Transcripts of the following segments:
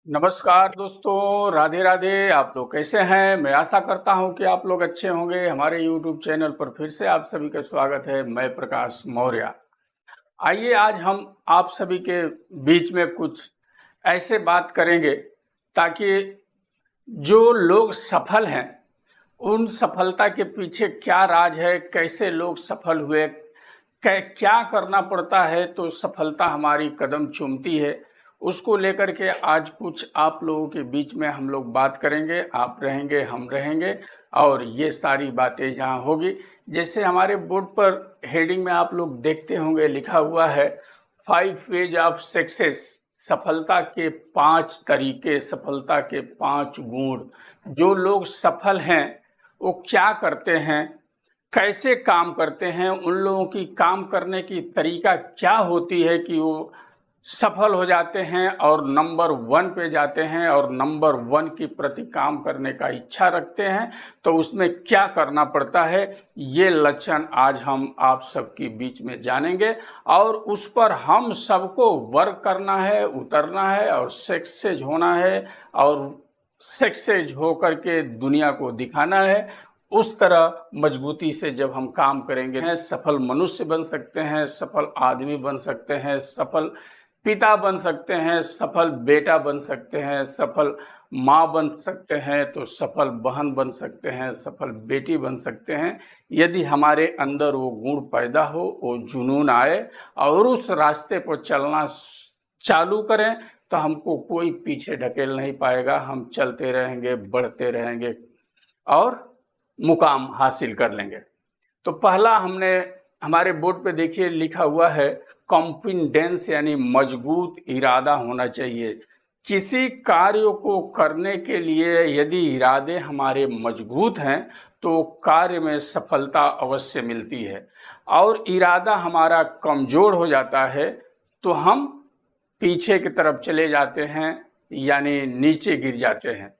नमस्कार दोस्तों, राधे राधे। आप लोग कैसे हैं? मैं आशा करता हूं कि आप लोग अच्छे होंगे। हमारे YouTube चैनल पर फिर से आप सभी का स्वागत है। मैं प्रकाश मौर्य। आइए आज हम आप सभी के बीच में कुछ ऐसे बात करेंगे ताकि जो लोग सफल हैं उन सफलता के पीछे क्या राज है, कैसे लोग सफल हुए, क्या करना पड़ता है तो सफलता हमारी कदम चूमती है, उसको लेकर के आज कुछ आप लोगों के बीच में हम लोग बात करेंगे। आप रहेंगे, हम रहेंगे और ये सारी बातें यहाँ होगी। जैसे हमारे बोर्ड पर हेडिंग में आप लोग देखते होंगे लिखा हुआ है 5 वेज ऑफ सक्सेस, सफलता के 5 तरीके, सफलता के 5 गुण। जो लोग सफल हैं वो क्या करते हैं, कैसे काम करते हैं, उन लोगों की काम करने की तरीका क्या होती है कि वो सफल हो जाते हैं और नंबर 1 पे जाते हैं और नंबर 1 की प्रति काम करने का इच्छा रखते हैं। तो उसमें क्या करना पड़ता है, ये लक्षण आज हम आप सबके बीच में जानेंगे और उस पर हम सबको वर्क करना है, उतरना है और सक्सेस होना है और सक्सेस होकर के दुनिया को दिखाना है। उस तरह मजबूती से जब हम काम करेंगे हैं, सफल मनुष्य बन सकते हैं, सफल आदमी बन सकते हैं, सफल पिता बन सकते हैं, सफल बेटा बन सकते हैं, सफल माँ बन सकते हैं, तो सफल बहन बन सकते हैं, सफल बेटी बन सकते हैं। यदि हमारे अंदर वो गुण पैदा हो, वो जुनून आए और उस रास्ते पर चलना चालू करें तो हमको कोई पीछे ढकेल नहीं पाएगा। हम चलते रहेंगे, बढ़ते रहेंगे और मुकाम हासिल कर लेंगे। तो पहला हमने हमारे बोर्ड पे देखिए लिखा हुआ है कॉन्फिडेंस, यानी मजबूत इरादा होना चाहिए। किसी कार्य को करने के लिए यदि इरादे हमारे मजबूत हैं तो कार्य में सफलता अवश्य मिलती है, और इरादा हमारा कमजोर हो जाता है तो हम पीछे की तरफ चले जाते हैं, यानी नीचे गिर जाते हैं।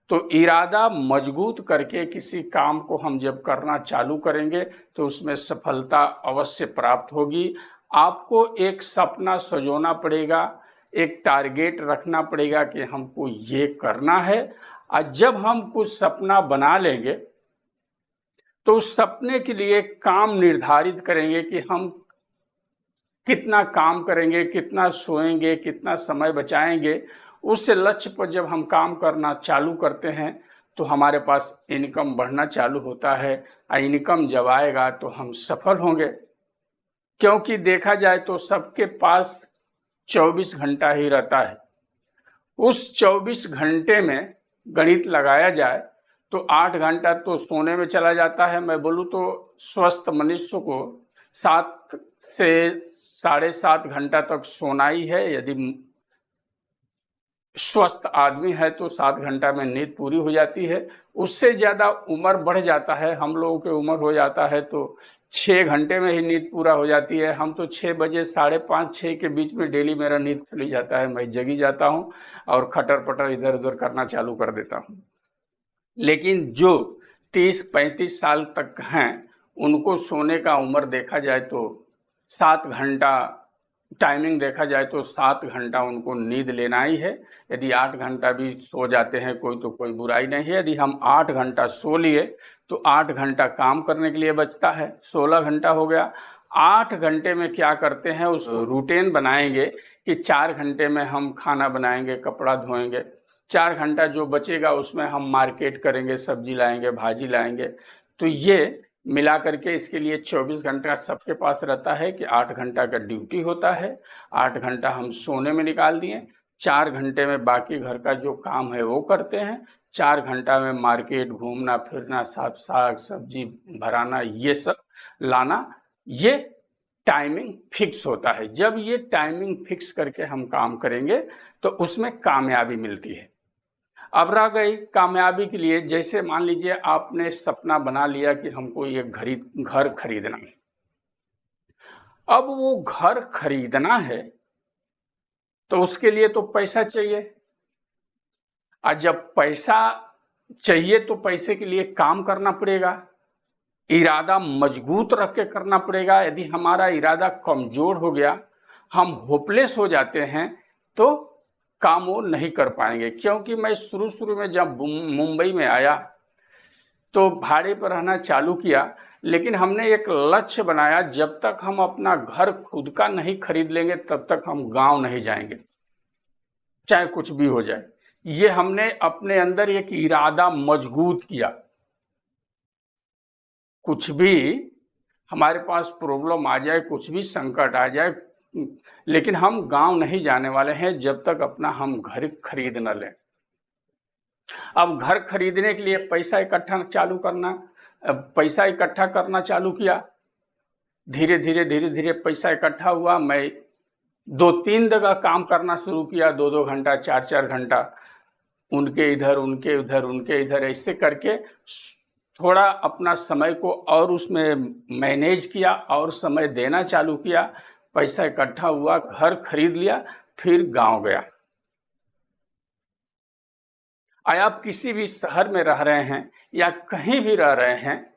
तो इरादा मजबूत करके किसी काम को हम जब करना चालू करेंगे तो उसमें सफलता अवश्य प्राप्त होगी। आपको एक सपना सजोना पड़ेगा, एक टारगेट रखना पड़ेगा कि हमको ये करना है। और जब हम कुछ सपना बना लेंगे तो उस सपने के लिए काम निर्धारित करेंगे कि हम कितना काम करेंगे, कितना सोएंगे, कितना समय बचाएंगे। उस लक्ष्य पर जब हम काम करना चालू करते हैं तो हमारे पास इनकम बढ़ना चालू होता है, और इनकम जब आएगा तो हम सफल होंगे। क्योंकि देखा जाए तो सबके पास 24 घंटा ही रहता है। उस 24 घंटे में गणित लगाया जाए तो 8 घंटा तो सोने में चला जाता है। मैं बोलूँ तो स्वस्थ मनुष्य को 7 से 7.5 घंटा तक सोना ही है। यदि स्वस्थ आदमी है तो 7 घंटा में नींद पूरी हो जाती है। उससे ज़्यादा उम्र बढ़ जाता है, हम लोगों की उम्र हो जाता है तो 6 घंटे में ही नींद पूरा हो जाती है। हम तो 6 बजे 5:30 6 के बीच में डेली मेरा नींद खुल जाता है, मैं जगी जाता हूँ और खटर पटर इधर उधर करना चालू कर देता हूँ। लेकिन जो 30-35 साल तक हैं उनको सोने का उम्र देखा जाए तो 7 घंटा, टाइमिंग देखा जाए तो 7 घंटा उनको नींद लेना ही है। यदि 8 घंटा भी सो जाते हैं कोई तो कोई बुराई नहीं है। यदि हम 8 घंटा सो लिए तो 8 घंटा काम करने के लिए बचता है, 16 घंटा हो गया। 8 घंटे में क्या करते हैं, उस रूटीन बनाएंगे कि 4 घंटे में हम खाना बनाएंगे, कपड़ा धोएंगे। 4 घंटा जो बचेगा उसमें हम मार्केट करेंगे, सब्जी लाएंगे, भाजी लाएंगे। तो ये मिला करके इसके लिए 24 घंटा सबके पास रहता है कि 8 घंटा का ड्यूटी होता है। 8 घंटा हम सोने में निकाल दिए, 4 घंटे में बाकी घर का जो काम है वो करते हैं। 4 घंटा में मार्केट घूमना फिरना, साग सब्जी भराना, ये सब लाना, ये टाइमिंग फिक्स होता है। जब ये टाइमिंग फिक्स करके हम काम करेंगे तो उसमें कामयाबी मिलती है। अब रह गई कामयाबी के लिए, जैसे मान लीजिए आपने सपना बना लिया कि हमको ये घर खरीदना है। अब वो घर खरीदना है तो उसके लिए तो पैसा चाहिए, और जब पैसा चाहिए तो पैसे के लिए काम करना पड़ेगा, इरादा मजबूत रख के करना पड़ेगा। यदि हमारा इरादा कमजोर हो गया, हम होपलेस हो जाते हैं, तो काम वो नहीं कर पाएंगे। क्योंकि मैं शुरू में जब मुंबई में आया तो भाड़े पर रहना चालू किया, लेकिन हमने एक लक्ष्य बनाया, जब तक हम अपना घर खुद का नहीं खरीद लेंगे तब तक हम गांव नहीं जाएंगे, चाहे कुछ भी हो जाए। ये हमने अपने अंदर एक इरादा मजबूत किया। कुछ भी हमारे पास प्रॉब्लम आ जाए, कुछ भी संकट आ जाए, लेकिन हम गांव नहीं जाने वाले हैं जब तक अपना हम घर खरीद न लें। अब घर खरीदने के लिए पैसा इकट्ठा करना चालू किया। धीरे धीरे पैसा इकट्ठा हुआ। मैं 2-3 जगह काम करना शुरू किया, 2-2 घंटा, 4-4 घंटा, उनके इधर ऐसे करके थोड़ा अपना समय को और उसमें मैनेज किया और समय देना चालू किया। पैसा इकट्ठा हुआ, घर खरीद लिया, फिर गांव गया। आप किसी भी शहर में रह रहे हैं या कहीं भी रह रहे हैं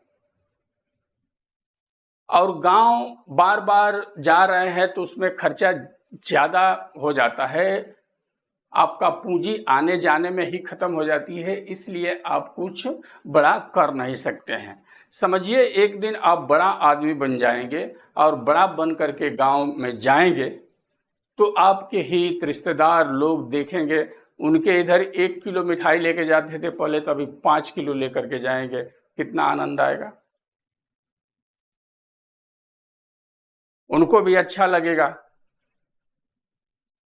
और गांव बार बार जा रहे हैं तो उसमें खर्चा ज़्यादा हो जाता है, आपका पूंजी आने जाने में ही खत्म हो जाती है, इसलिए आप कुछ बड़ा कर नहीं सकते हैं। समझिए एक दिन आप बड़ा आदमी बन जाएंगे और बड़ा बन करके गांव में जाएंगे तो आपके हित रिश्तेदार लोग देखेंगे, उनके इधर 1 किलो मिठाई लेके जाते थे पहले, तो अभी 5 किलो लेकर के जाएंगे, कितना आनंद आएगा, उनको भी अच्छा लगेगा।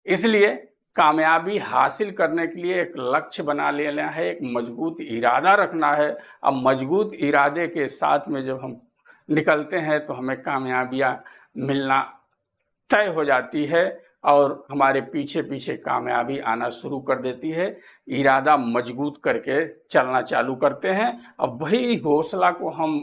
इसलिए कामयाबी हासिल करने के लिए एक लक्ष्य बना लेना है, एक मजबूत इरादा रखना है। अब मजबूत इरादे के साथ में जब हम निकलते हैं तो हमें कामयाबियां मिलना तय हो जाती है और हमारे पीछे पीछे कामयाबी आना शुरू कर देती है। इरादा मजबूत करके चलना चालू करते हैं। अब वही हौसला को हम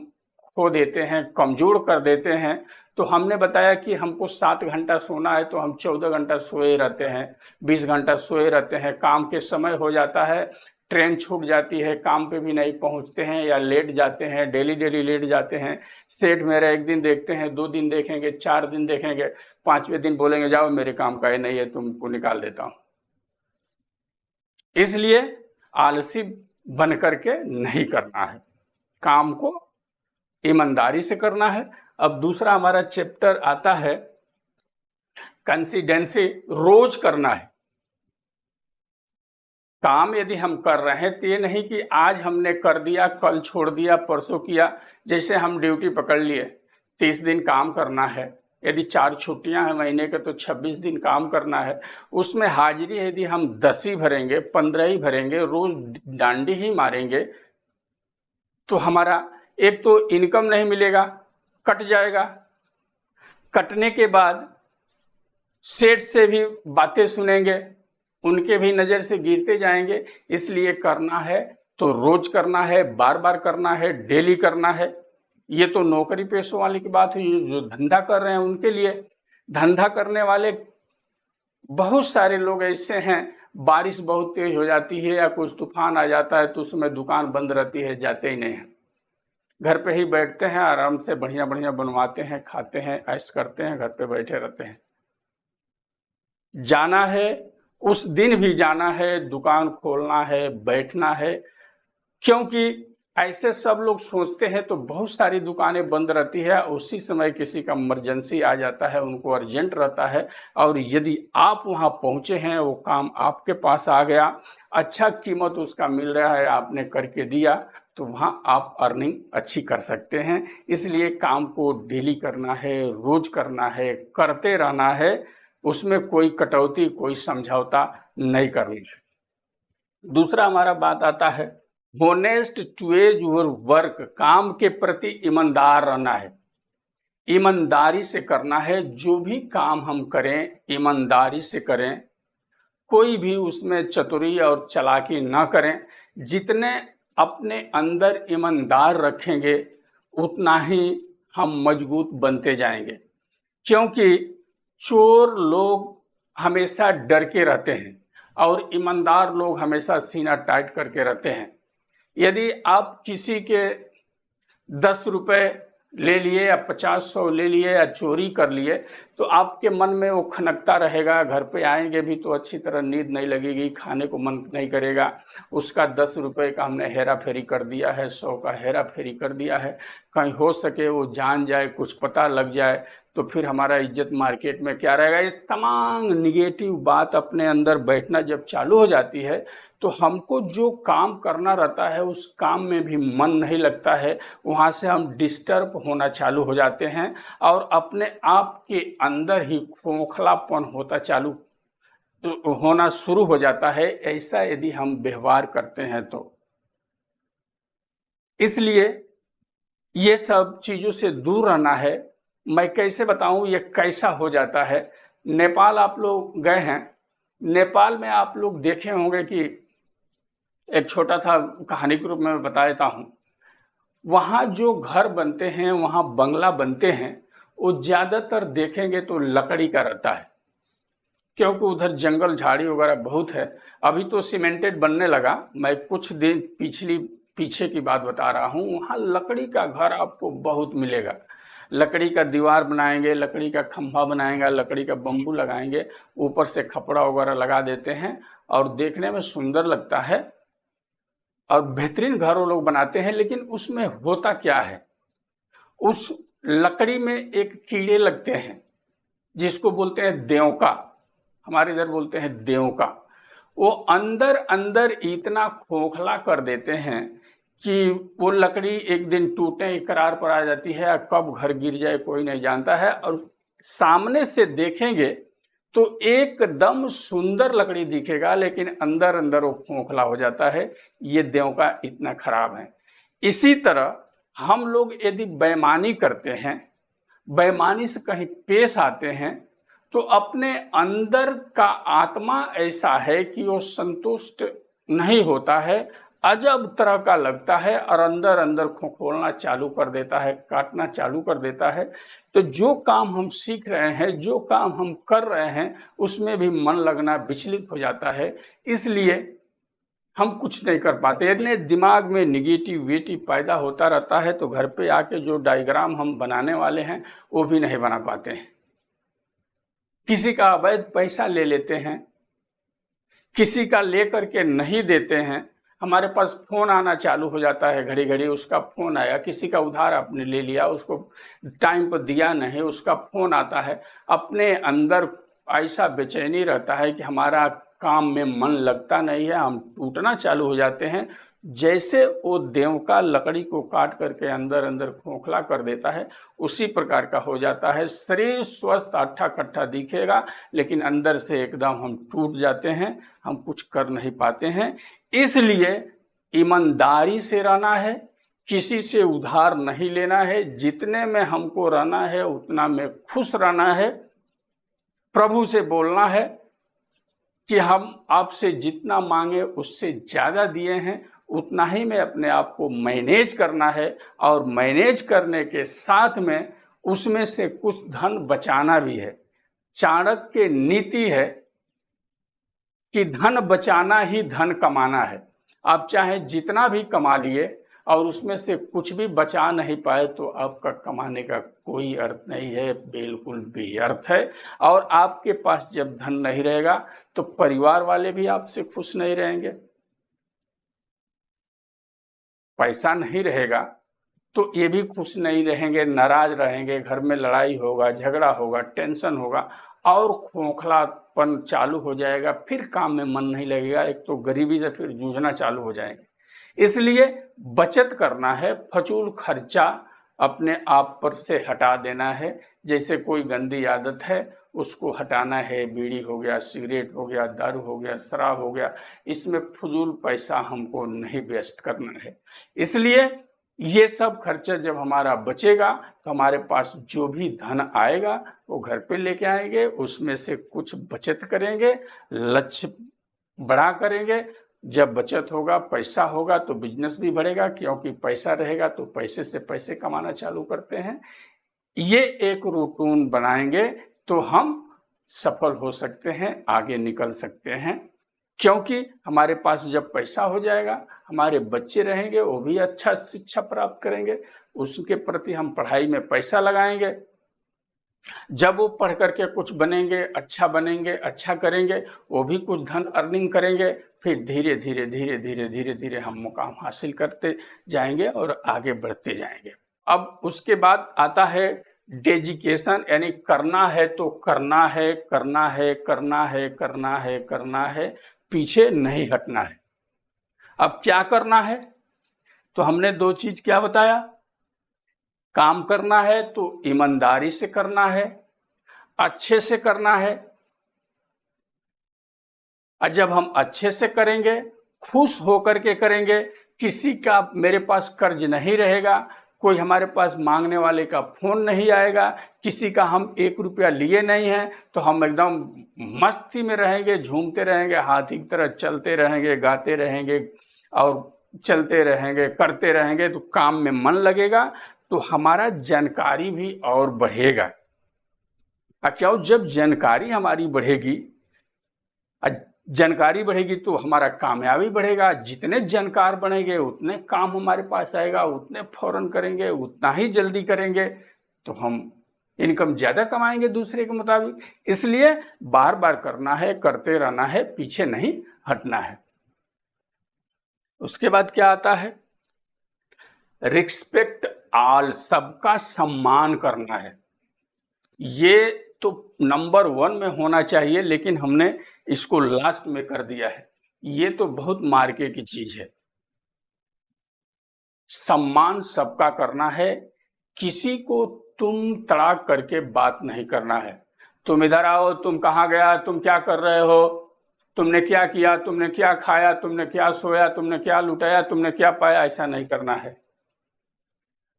खो देते हैं, कमज़ोर कर देते हैं। तो हमने बताया कि हमको 7 घंटा सोना है तो हम 14 घंटा सोए रहते हैं, 20 घंटा सोए रहते हैं। काम के समय हो जाता है, ट्रेन छूट जाती है, काम पे भी नहीं पहुंचते हैं या लेट जाते हैं, डेली लेट जाते हैं। सेठ मेरा 1 दिन देखते हैं, 2 दिन देखेंगे, 4 दिन देखेंगे, 5वें दिन बोलेंगे जाओ मेरे काम का ही नहीं है, तुमको निकाल देता हूँ। इसलिए आलसी बन करके नहीं करना है, काम को ईमानदारी से करना है। अब दूसरा हमारा चैप्टर आता है कंसिस्टेंसी, रोज करना है काम। यदि हम कर रहे हैं तो ये नहीं कि आज हमने कर दिया, कल छोड़ दिया, परसों किया। जैसे हम ड्यूटी पकड़ लिए, 30 दिन काम करना है, यदि 4 छुट्टियां हैं महीने के तो 26 दिन काम करना है। उसमें हाजिरी यदि हम 10 ही भरेंगे, 15 ही भरेंगे, रोज डांडी ही मारेंगे तो हमारा एक तो इनकम नहीं मिलेगा, कट जाएगा। कटने के बाद सेठ से भी बातें सुनेंगे, उनके भी नज़र से गिरते जाएंगे। इसलिए करना है तो रोज करना है, बार बार करना है, डेली करना है। ये तो नौकरी पेशों वाले की बात हुई, जो धंधा कर रहे हैं उनके लिए। धंधा करने वाले बहुत सारे लोग ऐसे हैं, बारिश बहुत तेज हो जाती है या कुछ तूफान आ जाता है तो उसमें दुकान बंद रहती है, जाते ही नहीं हैं, घर पे ही बैठते हैं, आराम से बढ़िया बढ़िया बनवाते हैं, खाते हैं, ऐश करते हैं, घर पे बैठे रहते हैं। जाना है, उस दिन भी जाना है, दुकान खोलना है, बैठना है। क्योंकि ऐसे सब लोग सोचते हैं तो बहुत सारी दुकानें बंद रहती है, उसी समय किसी का इमरजेंसी आ जाता है, उनको अर्जेंट रहता है, और यदि आप वहां पहुंचे हैं, वो काम आपके पास आ गया, अच्छा कीमत उसका मिल रहा है, आपने करके दिया, तो वहां आप अर्निंग अच्छी कर सकते हैं। इसलिए काम को डेली करना है, रोज करना है, करते रहना है, उसमें कोई कटौती, कोई समझौता नहीं करनी है। दूसरा हमारा बात आता है होनेस्ट टूवर्ड्स योर वर्क, काम के प्रति ईमानदार रहना है, ईमानदारी से करना है। जो भी काम हम करें ईमानदारी से करें, कोई भी उसमें चतुरी और चालाकी ना करें। जितने अपने अंदर ईमानदार रखेंगे उतना ही हम मजबूत बनते जाएंगे। क्योंकि चोर लोग हमेशा डर के रहते हैं और ईमानदार लोग हमेशा सीना टाइट करके रहते हैं। यदि आप किसी के 10 रुपए ले लिए या 50-100 ले लिए या चोरी कर लिए, तो आपके मन में वो खनकता रहेगा। घर पे आएंगे भी तो अच्छी तरह नींद नहीं लगेगी, खाने को मन नहीं करेगा। उसका 10 रुपए का हमने हेरा फेरी कर दिया है, 100 का हेरा फेरी कर दिया है। कहीं हो सके वो जान जाए, कुछ पता लग जाए, तो फिर हमारा इज्जत मार्केट में क्या रहेगा। ये तमाम निगेटिव बात अपने अंदर बैठना जब चालू हो जाती है, तो हमको जो काम करना रहता है उस काम में भी मन नहीं लगता है। वहाँ से हम डिस्टर्ब होना चालू हो जाते हैं और अपने आप के अंदर ही खोखलापन होना शुरू हो जाता है, ऐसा यदि हम व्यवहार करते हैं तो। इसलिए ये सब चीज़ों से दूर रहना है। मैं कैसे बताऊं ये कैसा हो जाता है। नेपाल आप लोग गए हैं, नेपाल में आप लोग देखे होंगे कि एक छोटा सा कहानी के रूप में बता देता हूँ। वहाँ जो घर बनते हैं, वहाँ बंगला बनते हैं, वो ज़्यादातर देखेंगे तो लकड़ी का रहता है, क्योंकि उधर जंगल झाड़ी वगैरह बहुत है। अभी तो सीमेंटेड बनने लगा, मैं कुछ दिन पीछे की बात बता रहा हूँ। वहाँ लकड़ी का घर आपको बहुत मिलेगा। लकड़ी का दीवार बनाएंगे, लकड़ी का खंभा बनाएंगे, लकड़ी का बम्बू लगाएंगे, ऊपर से खपड़ा वगैरह लगा देते हैं और देखने में सुंदर लगता है और बेहतरीन घर वो लोग बनाते हैं। लेकिन उसमें होता क्या है, उस लकड़ी में एक कीड़े लगते हैं जिसको बोलते हैं देवका, हमारे इधर बोलते हैं देवका। वो अंदर अंदर इतना खोखला कर देते हैं कि वो लकड़ी एक दिन टूटने की कगार पर आ जाती है, कब घर गिर जाए कोई नहीं जानता है। और सामने से देखेंगे तो एकदम सुंदर लकड़ी दिखेगा, लेकिन अंदर अंदर वो खोखला हो जाता है। ये देवका इतना खराब है। इसी तरह हम लोग यदि बेईमानी करते हैं, बेईमानी से कहीं पेश आते हैं, तो अपने अंदर का आत्मा ऐसा है कि वो संतुष्ट नहीं होता है, अजब तरह का लगता है और अंदर अंदर खोखोलना चालू कर देता है, काटना चालू कर देता है। तो जो काम हम सीख रहे हैं, जो काम हम कर रहे हैं, उसमें भी मन लगना विचलित हो जाता है। इसलिए हम कुछ नहीं कर पाते। यदि दिमाग में निगेटिविटी पैदा होता रहता है तो घर पे आके जो डायग्राम हम बनाने वाले हैं वो भी नहीं बना पाते हैं। किसी का अवैध पैसा ले लेते हैं, किसी का लेकर के नहीं देते हैं। हमारे पास फोन आना चालू हो जाता है, घड़ी घड़ी उसका फोन आया, किसी का उधार आपने ले लिया, उसको टाइम पर दिया नहीं, उसका फोन आता है। अपने अंदर ऐसा बेचैनी रहता है कि हमारा काम में मन लगता नहीं है, हम टूटना चालू हो जाते हैं। जैसे वो देवका लकड़ी को काट करके अंदर अंदर खोखला कर देता है, उसी प्रकार का हो जाता है। शरीर स्वस्थ अट्ठा कट्ठा दिखेगा, लेकिन अंदर से एकदम हम टूट जाते हैं, हम कुछ कर नहीं पाते हैं। इसलिए ईमानदारी से रहना है, किसी से उधार नहीं लेना है, जितने में हमको रहना है उतना में खुश रहना है। प्रभु से बोलना है कि हम आपसे जितना मांगे उससे ज़्यादा दिए हैं, उतना ही में अपने आप को मैनेज करना है। और मैनेज करने के साथ में उसमें से कुछ धन बचाना भी है। चाणक्य नीति है कि धन बचाना ही धन कमाना है। आप चाहे जितना भी कमा लिए और उसमें से कुछ भी बचा नहीं पाए तो आपका कमाने का कोई अर्थ नहीं है, बिल्कुल बेअर्थ है। और आपके पास जब धन नहीं रहेगा तो परिवार वाले भी आपसे खुश नहीं रहेंगे। पैसा नहीं रहेगा तो ये भी खुश नहीं रहेंगे, नाराज रहेंगे, घर में लड़ाई होगा, झगड़ा होगा, टेंशन होगा और खोखलापन चालू हो जाएगा। फिर काम में मन नहीं लगेगा, एक तो गरीबी से फिर जूझना चालू हो जाएंगे। इसलिए बचत करना है, फजूल खर्चा अपने आप पर से हटा देना है। जैसे कोई गंदी आदत है उसको हटाना है, बीड़ी हो गया, सिगरेट हो गया, दारू हो गया, शराब हो गया, इसमें फजूल पैसा हमको नहीं वेस्ट करना है। इसलिए ये सब खर्चा जब हमारा बचेगा तो हमारे पास जो भी धन आएगा वो घर पे लेके आएंगे, उसमें से कुछ बचत करेंगे, लक्ष्य बड़ा करेंगे। जब बचत होगा, पैसा होगा तो बिजनेस भी बढ़ेगा, क्योंकि पैसा रहेगा तो पैसे से पैसे कमाना चालू करते हैं। ये एक रूटीन बनाएंगे तो हम सफल हो सकते हैं, आगे निकल सकते हैं। क्योंकि हमारे पास जब पैसा हो जाएगा, हमारे बच्चे रहेंगे, वो भी अच्छा शिक्षा प्राप्त करेंगे, उसके प्रति हम पढ़ाई में पैसा लगाएंगे। जब वो पढ़ करके कुछ बनेंगे, अच्छा करेंगे, वो भी कुछ धन अर्निंग करेंगे, फिर धीरे धीरे हम मुकाम हासिल करते जाएंगे और आगे बढ़ते जाएंगे। अब उसके बाद आता है डेडिकेशन, यानी करना है तो करना है, करना है, करना है, करना है, करना है, पीछे नहीं हटना है। अब क्या करना है? तो हमने दो चीज क्या बताया? काम करना है तो ईमानदारी से करना है, अच्छे से करना है। और जब हम अच्छे से करेंगे, खुश होकर के करेंगे, किसी का मेरे पास कर्ज नहीं रहेगा, कोई हमारे पास मांगने वाले का फोन नहीं आएगा, किसी का हम 1 रुपया लिए नहीं है, तो हम एकदम मस्ती में रहेंगे, झूमते रहेंगे, हाथी की तरह चलते रहेंगे, गाते रहेंगे और चलते रहेंगे, करते रहेंगे, तो काम में मन लगेगा, तो हमारा जानकारी भी और बढ़ेगा। क्या जब जानकारी हमारी बढ़ेगी, जानकारी बढ़ेगी तो हमारा कामयाबी बढ़ेगा। जितने जानकार बनेंगे उतने काम हमारे पास आएगा, उतने फौरन करेंगे, उतना ही जल्दी करेंगे, तो हम इनकम ज्यादा कमाएंगे दूसरे के मुताबिक। इसलिए बार बार करना है, करते रहना है, पीछे नहीं हटना है। उसके बाद क्या आता है? रिस्पेक्ट ऑल, सबका सम्मान करना है। ये तो नंबर 1 में होना चाहिए, लेकिन हमने इसको लास्ट में कर दिया है। ये तो बहुत मार्के की चीज है। सम्मान सबका करना है, किसी को तुम तड़ाक करके बात नहीं करना है। तुम इधर आओ, तुम कहाँ गया, तुम क्या कर रहे हो, तुमने क्या किया, तुमने क्या खाया, तुमने क्या सोया, तुमने क्या लुटाया, तुमने क्या पाया, ऐसा नहीं करना है।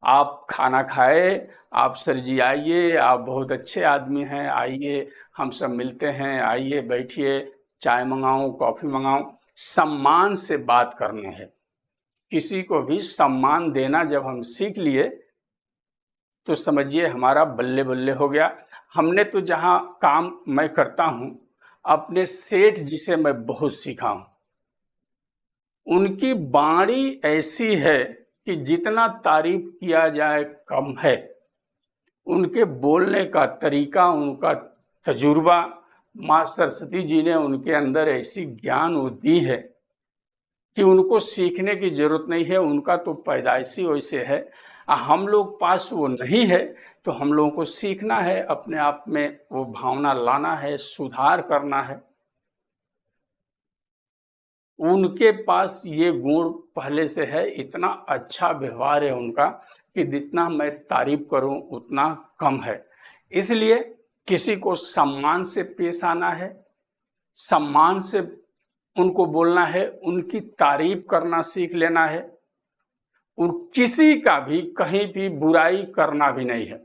आप खाना खाए, आप सर जी आइए, आप बहुत अच्छे आदमी हैं, आइए हम सब मिलते हैं, आइए बैठिए, चाय मंगाऊं, कॉफी मंगाऊं। सम्मान से बात करना है। किसी को भी सम्मान देना जब हम सीख लिए तो समझिए हमारा बल्ले बल्ले हो गया। हमने तो जहां काम मैं करता हूं, अपने सेठ जी से मैं बहुत सीखा हूं। उनकी वाणी ऐसी है कि जितना तारीफ किया जाए कम है। उनके बोलने का तरीका, उनका तजुर्बा, माँ सरस्वती जी ने उनके अंदर ऐसी ज्ञान दी है कि उनको सीखने की जरूरत नहीं है। उनका तो पैदाइशी वैसे है, हम लोग पास वो नहीं है, तो हम लोगों को सीखना है, अपने आप में वो भावना लाना है, सुधार करना है। उनके पास ये गुण पहले से है, इतना अच्छा व्यवहार है उनका कि जितना मैं तारीफ करूं उतना कम है। इसलिए किसी को सम्मान से पेश आना है, सम्मान से उनको बोलना है, उनकी तारीफ करना सीख लेना है, और किसी का भी कहीं भी बुराई करना भी नहीं है,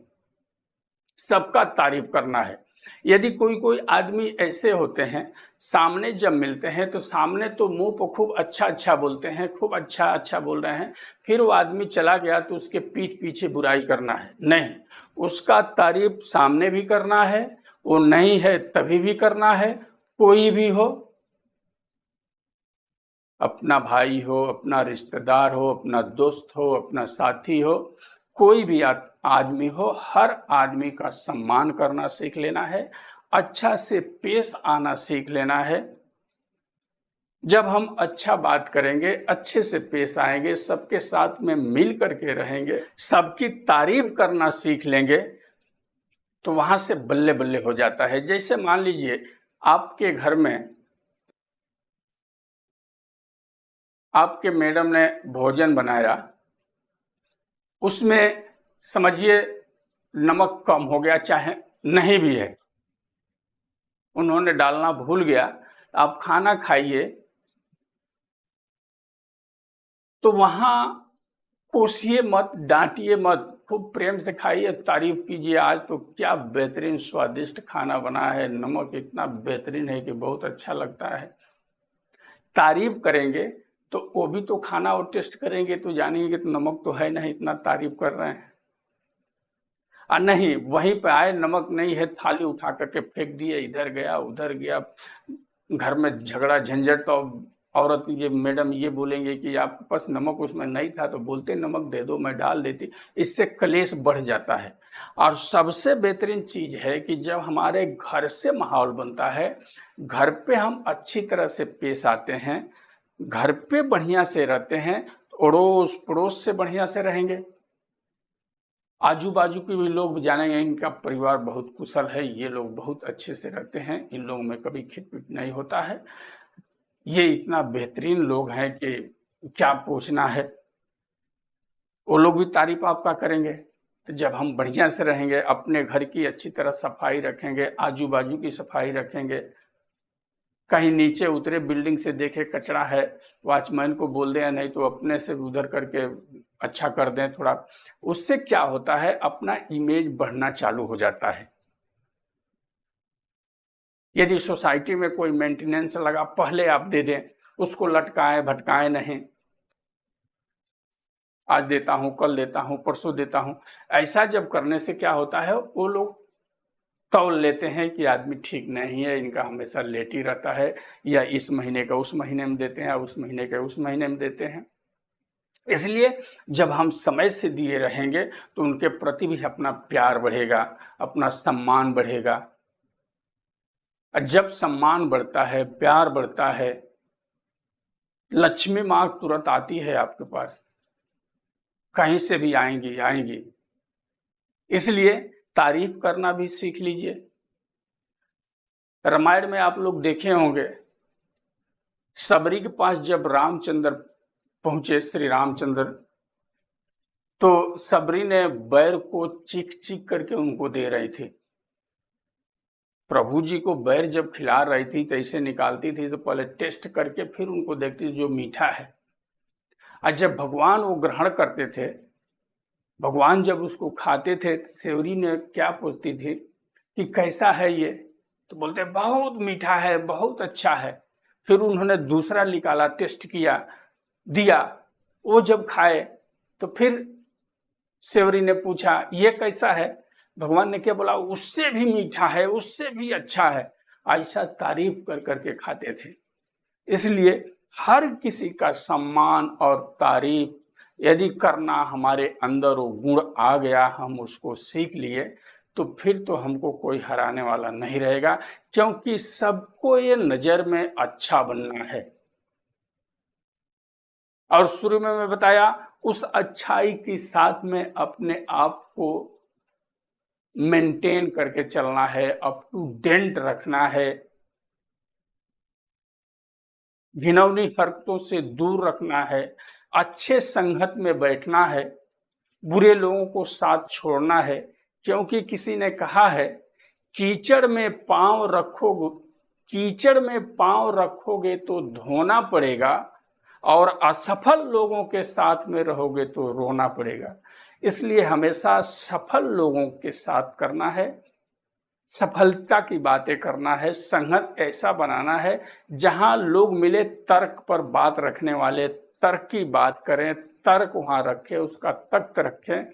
सबका तारीफ करना है। यदि कोई आदमी ऐसे होते हैं, सामने जब मिलते हैं तो सामने तो मुंह पर खूब अच्छा बोलते हैं, खूब अच्छा बोल रहे हैं, फिर वो आदमी चला गया तो उसके पीठ पीछे बुराई करना है नहीं, उसका तारीफ सामने भी करना है, वो नहीं है तभी भी करना है। कोई भी हो, अपना भाई हो, अपना रिश्तेदार हो, अपना दोस्त हो, अपना साथी हो, कोई भी आदमी हो, हर आदमी का सम्मान करना सीख लेना है, अच्छा से पेश आना सीख लेना है। जब हम अच्छा बात करेंगे, अच्छे से पेश आएंगे, सबके साथ में मिल करके रहेंगे, सबकी तारीफ करना सीख लेंगे, तो वहां से बल्ले बल्ले हो जाता है। जैसे मान लीजिए आपके घर में आपके मैडम ने भोजन बनाया, उसमें समझिए नमक कम हो गया, चाहे नहीं भी है, उन्होंने डालना भूल गया, आप खाना खाइए तो वहां कोसिए मत, डांटिए मत, खूब प्रेम से खाइए, तारीफ कीजिए, आज तो क्या बेहतरीन स्वादिष्ट खाना बना है, नमक इतना बेहतरीन है कि बहुत अच्छा लगता है। तारीफ करेंगे तो वो भी तो खाना और टेस्ट करेंगे, तो जानेंगे कि नमक तो है नहीं, इतना तारीफ कर रहे हैं। और नहीं, वहीं पे आए नमक नहीं है, थाली उठा करके फेंक दिए, इधर गया उधर गया, घर में झगड़ा झंझट, तो औरत ये मैडम ये बोलेंगे कि आपके पास नमक उसमें नहीं था, तो बोलते नमक दे दो, मैं डाल देती। इससे क्लेश बढ़ जाता है। और सबसे बेहतरीन चीज है कि जब हमारे घर से माहौल बनता है, घर पे हम अच्छी तरह से पेश आते हैं, घर पे बढ़िया से रहते हैं, तो अड़ोस पड़ोस से बढ़िया से रहेंगे, आजू बाजू के भी लोग जानेंगे इनका परिवार बहुत कुशल है, ये लोग बहुत अच्छे से रहते हैं, इन लोगों में कभी खिटपिट नहीं होता है, ये इतना बेहतरीन लोग हैं कि क्या पूछना है। वो लोग भी तारीफ आपका करेंगे। तो जब हम बढ़िया से रहेंगे, अपने घर की अच्छी तरह सफाई रखेंगे, आजू बाजू की सफाई रखेंगे, कहीं नीचे उतरे बिल्डिंग से देखे कचरा है, वॉचमैन को बोल दें, नहीं तो अपने से उधर करके अच्छा कर दें थोड़ा। उससे क्या होता है, अपना इमेज बढ़ना चालू हो जाता है। यदि सोसाइटी में कोई मेंटेनेंस लगा, पहले आप दे दें, उसको लटकाएं भटकाएं नहीं, आज देता हूं, कल देता हूं, परसों देता हूं। ऐसा जब करने से क्या होता है, वो लोग तौल लेते हैं कि आदमी ठीक नहीं है, इनका हमेशा लेट ही रहता है, या इस महीने का उस महीने में देते हैं, उस महीने का उस महीने में देते हैं। इसलिए जब हम समय से दिए रहेंगे तो उनके प्रति भी अपना प्यार बढ़ेगा, अपना सम्मान बढ़ेगा। जब सम्मान बढ़ता है, प्यार बढ़ता है, लक्ष्मी माँ तुरंत आती है आपके पास, कहीं से भी आएंगी आएंगी। इसलिए तारीफ करना भी सीख लीजिए। रामायण में आप लोग देखे होंगे, सबरी के पास जब रामचंद्र पहुंचे, श्री रामचंद्र, तो सबरी ने बैर को चीख चीख करके उनको दे रही थी। प्रभु जी को बैर जब खिला रही थी तो ऐसे निकालती थी तो पहले टेस्ट करके फिर उनको देखती थी जो मीठा है। और जब भगवान वो ग्रहण करते थे, भगवान जब उसको खाते थे, सेवरी ने क्या पूछती थी कि कैसा है ये, तो बोलते बहुत मीठा है, बहुत अच्छा है। फिर उन्होंने दूसरा निकाला, टेस्ट किया, दिया, वो जब खाए तो फिर सेवरी ने पूछा ये कैसा है, भगवान ने क्या बोला, उससे भी मीठा है, उससे भी अच्छा है। ऐसा तारीफ कर करके खाते थे। इसलिए हर किसी का सम्मान और तारीफ यदि करना हमारे अंदर वो गुण आ गया, हम उसको सीख लिए, तो फिर तो हमको कोई हराने वाला नहीं रहेगा, क्योंकि सबको ये नजर में अच्छा बनना है। और शुरू में मैं बताया, उस अच्छाई के साथ में अपने आप को मेंटेन करके चलना है, अप टू डेट रखना है, घिनौनी हरकतों से दूर रखना है, अच्छे संगत में बैठना है, बुरे लोगों को साथ छोड़ना है। क्योंकि किसी ने कहा है, कीचड़ में पांव रखोगे, कीचड़ में पांव रखोगे तो धोना पड़ेगा, और असफल लोगों के साथ में रहोगे तो रोना पड़ेगा। इसलिए हमेशा सफल लोगों के साथ करना है, सफलता की बातें करना है, संगत ऐसा बनाना है जहां लोग मिले तर्क पर बात रखने वाले तर्क की बात करें, तर्क वहां रखें, उसका तख्त रखें,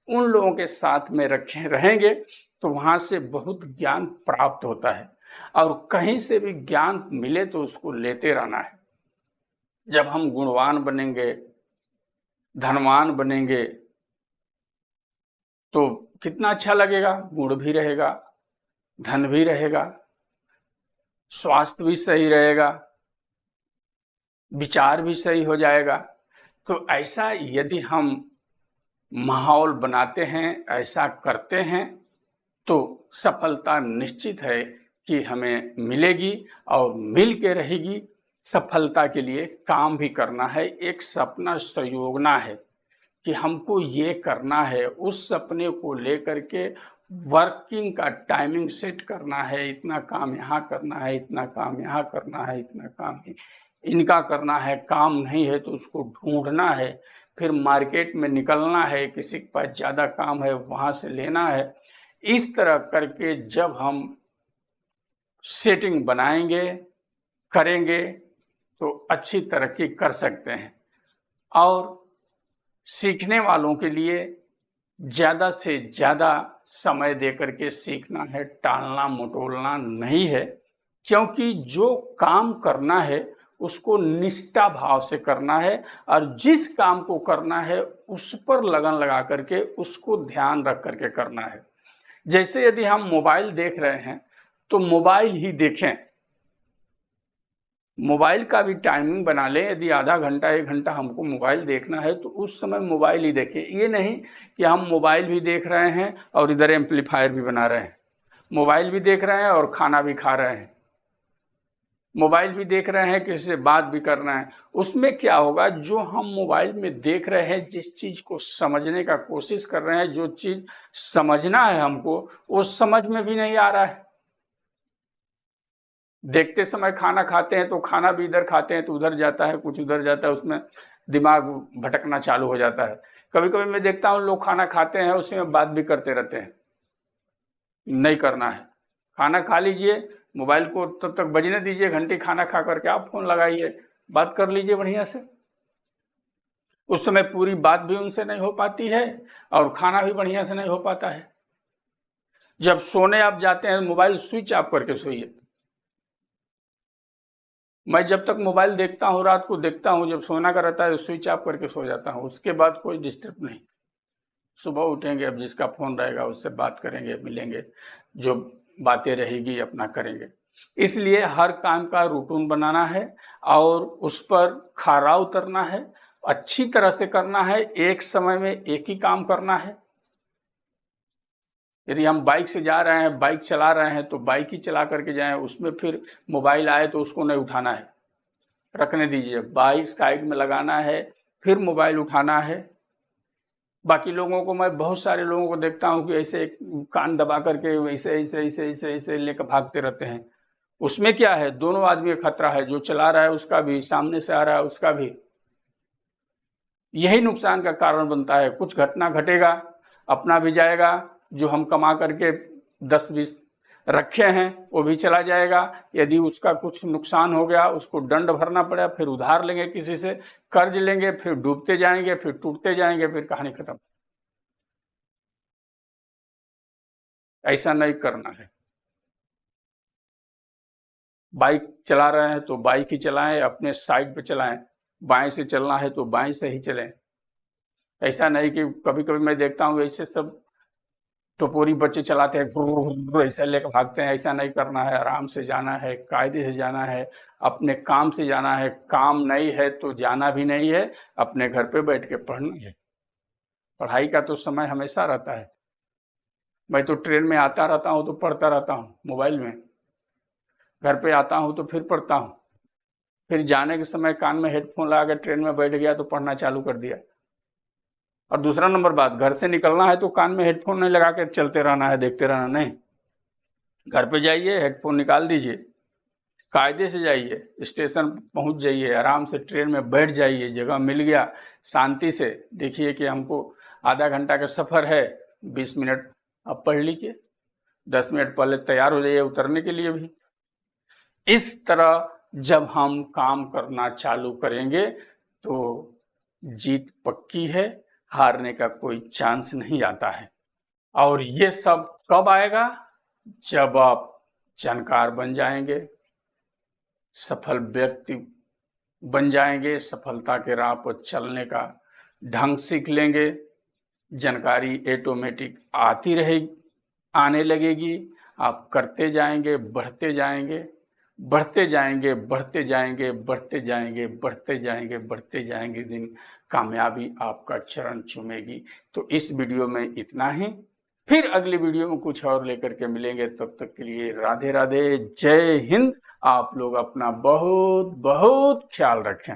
उन लोगों के साथ में रखें रहेंगे तो वहां से बहुत ज्ञान प्राप्त होता है। और कहीं से भी ज्ञान मिले तो उसको लेते रहना है। जब हम गुणवान बनेंगे, धनवान बनेंगे, तो कितना अच्छा लगेगा, गुण भी रहेगा, धन भी रहेगा, स्वास्थ्य भी सही रहेगा, विचार भी सही हो जाएगा। तो ऐसा यदि हम माहौल बनाते हैं, ऐसा करते हैं, तो सफलता निश्चित है कि हमें मिलेगी और मिल के रहेगी। सफलता के लिए काम भी करना है, एक सपना संयोजना है कि हमको ये करना है, उस सपने को लेकर के वर्किंग का टाइमिंग सेट करना है, इतना काम यहाँ करना है, इतना काम यहाँ करना है, इतना काम इनका करना है, काम नहीं है तो उसको ढूंढना है, फिर मार्केट में निकलना है, किसी के पास ज़्यादा काम है वहाँ से लेना है। इस तरह करके जब हम सेटिंग बनाएंगे, करेंगे, तो अच्छी तरक्की कर सकते हैं। और सीखने वालों के लिए ज़्यादा से ज़्यादा समय दे करके सीखना है, टालना मटोलना नहीं है। क्योंकि जो काम करना है उसको निष्ठा भाव से करना है और जिस काम को करना है उस पर लगन लगा करके उसको ध्यान रख करके करना है। जैसे यदि हम मोबाइल देख रहे हैं तो मोबाइल ही देखें, मोबाइल का भी टाइमिंग बना लें। यदि आधा घंटा 1 घंटा हमको मोबाइल देखना है तो उस समय मोबाइल ही देखें। ये नहीं कि हम मोबाइल भी देख रहे हैं और इधर एम्पलीफायर भी बना रहे हैं, मोबाइल भी देख रहे हैं और खाना भी खा रहे हैं, मोबाइल भी देख रहे हैं, किसी से बात भी करना है। उसमें क्या होगा, जो हम मोबाइल में देख रहे हैं, जिस चीज को समझने का कोशिश कर रहे हैं, जो चीज समझना है हमको, वो समझ में भी नहीं आ रहा है। देखते समय खाना खाते हैं तो खाना भी इधर खाते हैं तो उधर जाता है, कुछ उधर जाता है, उसमें दिमाग भटकना चालू हो जाता है। कभी कभी मैं देखता हूँ लोग खाना खाते हैं उसी में बात भी करते रहते हैं। नहीं करना है, खाना खा लीजिए, मोबाइल को तब तक बजने दीजिए, घंटी खाना खा करके आप फोन लगाइए, बात कर लीजिए बढ़िया से। उस समय पूरी बात भी उनसे नहीं हो पाती है और खाना भी बढ़िया से नहीं हो पाता है। जब सोने आप जाते हैं मोबाइल स्विच ऑफ करके सोइए। मैं जब तक मोबाइल देखता हूँ, रात को देखता हूँ, जब सोना का रहता है तो स्विच ऑफ करके सो जाता हूँ, उसके बाद कोई डिस्टर्ब नहीं। सुबह उठेंगे, अब जिसका फोन रहेगा उससे बात करेंगे, मिलेंगे, जो बातें रहेगी अपना करेंगे। इसलिए हर काम का रूटीन बनाना है और उस पर खरा उतरना है, अच्छी तरह से करना है, एक समय में एक ही काम करना है। यदि हम बाइक से जा रहे हैं, बाइक चला रहे हैं तो बाइक ही चला करके जाएं, उसमें फिर मोबाइल आए तो उसको नहीं उठाना है, रखने दीजिए, बाइक साइड में लगाना है, फिर मोबाइल उठाना है। बाकी लोगों को, मैं बहुत सारे लोगों को देखता हूँ कि ऐसे कान दबा करके ऐसे ऐसे ऐसे ऐसे ऐसे लेकर भागते रहते हैं। उसमें क्या है, दोनों आदमी का खतरा है, जो चला रहा है उसका भी, सामने से आ रहा है उसका भी। यही नुकसान का कारण बनता है। कुछ घटना घटेगा, अपना भी जाएगा, जो हम कमा करके 10-20 रखे हैं वो भी चला जाएगा। यदि उसका कुछ नुकसान हो गया, उसको दंड भरना पड़ा, फिर उधार लेंगे किसी से, कर्ज लेंगे, फिर डूबते जाएंगे, फिर टूटते जाएंगे, फिर कहानी खत्म। ऐसा नहीं करना है। बाइक चला रहे हैं तो बाइक ही चलाएं, अपने साइड पे चलाएं, बाएं से चलना है तो बाएं से ही चलें। ऐसा नहीं कि कभी कभी मैं देखता हूँ ऐसे सब टपोरी बच्चे चलाते हैं, ऐसा लेकर भागते हैं। ऐसा नहीं करना है, आराम से जाना है, कायदे से जाना है, अपने काम से जाना है। काम नहीं है तो जाना भी नहीं है, अपने घर पे बैठ के पढ़ना है। पढ़ाई का तो समय हमेशा रहता है। मैं तो ट्रेन में आता रहता हूँ तो पढ़ता रहता हूँ मोबाइल में, घर पे आता हूँ तो फिर पढ़ता हूँ, फिर जाने के समय कान में हेडफोन लगा के ट्रेन में बैठ गया तो पढ़ना चालू कर दिया। और दूसरा नंबर बात, घर से निकलना है तो कान में हेडफोन नहीं लगा के चलते रहना है, देखते रहना नहीं। घर पे जाइए, हेडफोन निकाल दीजिए, कायदे से जाइए, स्टेशन पहुंच जाइए, आराम से ट्रेन में बैठ जाइए, जगह मिल गया शांति से देखिए कि हमको आधा घंटा का सफ़र है, 20 मिनट अब पढ़ लीजिए, 10 मिनट पहले तैयार हो जाइए उतरने के लिए भी। इस तरह जब हम काम करना चालू करेंगे तो जीत पक्की है, हारने का कोई चांस नहीं आता है। और ये सब कब आएगा, जब आप जानकार बन जाएंगे, सफल व्यक्ति बन जाएंगे, सफलता के राह पर चलने का ढंग सीख लेंगे, जानकारी ऑटोमेटिक आती रहेगी, आने लगेगी, आप करते जाएंगे, बढ़ते जाएंगे, बढ़ते जाएंगे, बढ़ते जाएंगे, बढ़ते जाएंगे, बढ़ते जाएंगे, बढ़ते जाएंगे, दिन कामयाबी आपका चरण चूमेगी। तो इस वीडियो में इतना ही, फिर अगली वीडियो में कुछ और लेकर के मिलेंगे। तब तक के लिए राधे राधे, जय हिंद। आप लोग अपना बहुत बहुत ख्याल रखें।